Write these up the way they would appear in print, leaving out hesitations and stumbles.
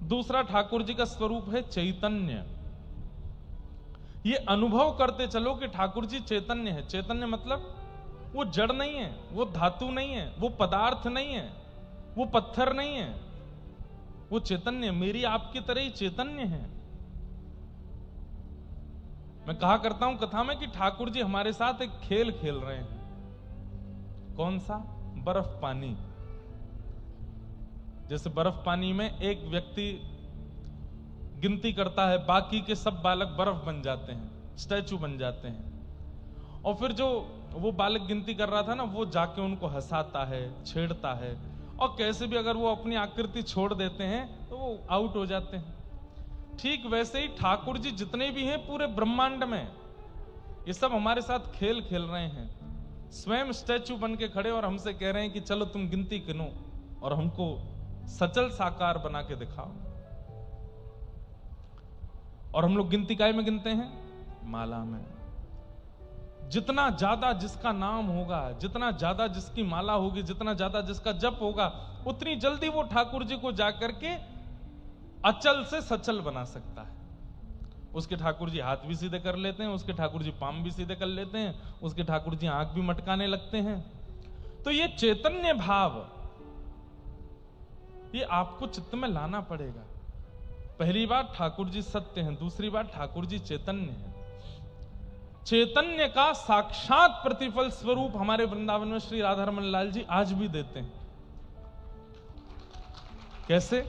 दूसरा ठाकुर जी का स्वरूप है चैतन्य। ये अनुभव करते चलो कि ठाकुर जी चैतन्य है। चैतन्य मतलब वो जड़ नहीं है, वो धातु नहीं है, वो पदार्थ नहीं है, वो पत्थर नहीं है, वो चैतन्य मेरी आपकी तरह ही चैतन्य है। मैं कहा करता हूं कथा में कि ठाकुर जी हमारे साथ एक खेल खेल रहे हैं। कौन सा? बर्फ पानी। जैसे बर्फ पानी में एक व्यक्ति गिनती करता है, बाकी के सब बालक बर्फ बन जाते हैं, स्टैचू बन जाते हैं। और फिर जो वो बालक गिनती कर रहा था ना, वो जाके उनको हंसाता है, छेड़ता है, और कैसे भी अगर वो अपनी आकृति छोड़ देते हैं तो वो आउट हो जाते हैं। ठीक वैसे ही ठाकुर जी जितने भी हैं पूरे ब्रह्मांड में, ये सब हमारे साथ खेल खेल रहे हैं। स्वयं स्टैचू बन के खड़े और हमसे कह रहे हैं कि चलो तुम गिनती गिनो और हमको सचल साकार बना के दिखाओ। और हम लोग गिनती काय में गिनते हैं? माला में। जितना ज्यादा जिसका नाम होगा, जितना ज्यादा जिसकी माला होगी, जितना ज्यादा जिसका जप होगा, उतनी जल्दी वो ठाकुर जी को जाकर के अचल से सचल बना सकता है। उसके ठाकुर जी हाथ भी सीधे कर लेते हैं, उसके ठाकुर जी पांव भी सीधे कर लेते हैं, उसके ठाकुर जी आंख भी मटकाने लगते हैं। तो ये चैतन्य भाव, ये आपको चित्त में लाना पड़ेगा। पहली बात ठाकुर जी सत्य हैं, दूसरी बात ठाकुर जी चैतन्य हैं। चैतन्य का साक्षात प्रतिफल स्वरूप हमारे वृंदावन में श्री राधारमण लाल जी आज भी देते हैं। कैसे?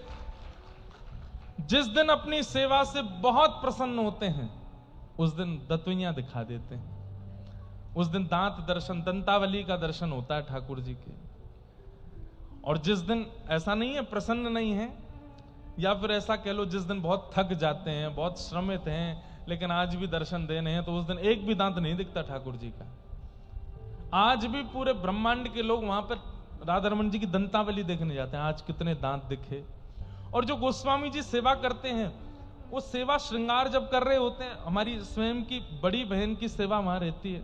जिस दिन अपनी सेवा से बहुत प्रसन्न होते हैं उस दिन दतुइयां दिखा देते हैं। उस दिन दांत दर्शन, दंतावली का दर्शन होता है ठाकुर जी के। और जिस दिन ऐसा नहीं है, प्रसन्न नहीं है, या फिर ऐसा कह लो जिस दिन बहुत थक जाते हैं, बहुत श्रमित हैं, लेकिन आज भी दर्शन देने हैं, तो उस दिन एक भी दांत नहीं दिखता ठाकुर जी का। आज भी पूरे ब्रह्मांड के लोग वहां पर राधारमण जी की दंतावली देखने जाते हैं, आज कितने दांत दिखे। और जो गोस्वामी जी सेवा करते हैं, वो सेवा श्रृंगार जब कर रहे होते हैं, हमारी स्वयं की बड़ी बहन की सेवा वहां रहती है,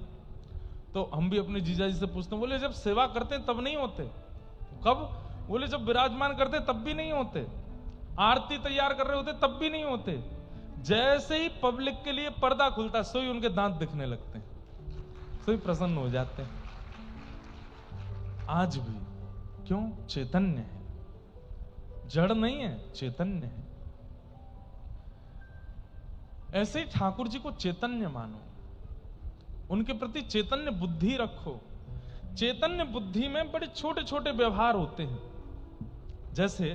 तो हम भी अपने जीजा जी से पूछते हैं, बोले जब सेवा करते हैं तब नहीं होते? कब? बोले जब विराजमान करते तब भी नहीं होते, आरती तैयार कर रहे होते तब भी नहीं होते। जैसे ही पब्लिक के लिए पर्दा खुलता सोई उनके दांत दिखने लगते हैं, सोई प्रसन्न हो जाते हैं। आज भी क्यों? चैतन्य है, जड़ नहीं है, चैतन्य है। ऐसे ही ठाकुर जी को चैतन्य मानो, उनके प्रति चैतन्य बुद्धि रखो। चैतन्य बुद्धि में बड़े छोटे छोटे व्यवहार होते हैं। जैसे